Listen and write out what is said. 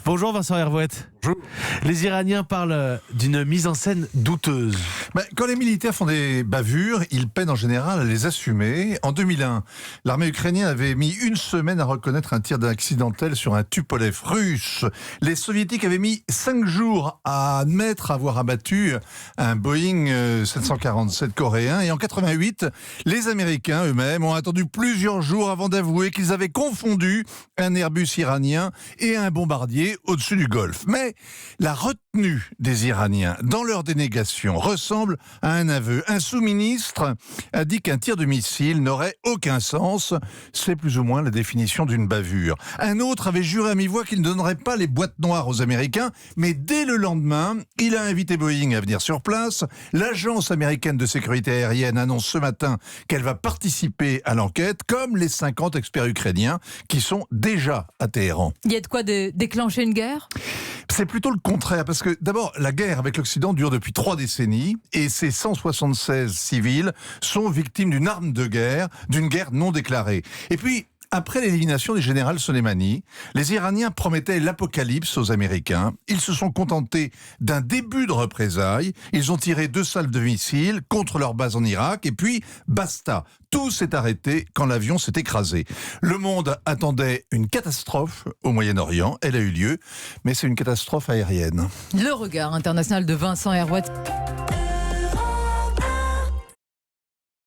Bonjour Vincent Hervouette. Bonjour. Les Iraniens parlent d'une mise en scène douteuse. Quand les militaires font des bavures, ils peinent en général à les assumer. En 2001, l'armée ukrainienne avait mis une semaine à reconnaître un tir accidentel sur un Tupolev russe. Les soviétiques avaient mis 5 jours à admettre avoir abattu un Boeing 747 coréen. Et en 88, les Américains eux-mêmes ont attendu plusieurs jours avant d'avouer qu'ils avaient confondu un Airbus iranien et un bombardier au-dessus du Golfe. Mais la retenue des Iraniens dans leur dénégation ressemble à un aveu. Un sous-ministre a dit qu'un tir de missile n'aurait aucun sens. C'est plus ou moins la définition d'une bavure. Un autre avait juré à mi-voix qu'il ne donnerait pas les boîtes noires aux Américains, mais dès le lendemain, il a invité Boeing à venir sur place. L'agence américaine de sécurité aérienne annonce ce matin qu'elle va participer à l'enquête, comme les 50 experts ukrainiens qui sont déjà à Téhéran. Il y a de quoi déclencher une guerre ? C'est plutôt le contraire, parce que d'abord, la guerre avec l'Occident dure depuis 3 décennies, et ces 176 civils sont victimes d'une arme de guerre, d'une guerre non déclarée. Et puis, après l'élimination du général Soleimani, les Iraniens promettaient l'apocalypse aux Américains. Ils se sont contentés d'un début de représailles. Ils ont tiré 2 salves de missiles contre leur base en Irak. Et puis, basta. Tout s'est arrêté quand l'avion s'est écrasé. Le monde attendait une catastrophe au Moyen-Orient. Elle a eu lieu, mais c'est une catastrophe aérienne. Le regard international de Vincent Hervouette.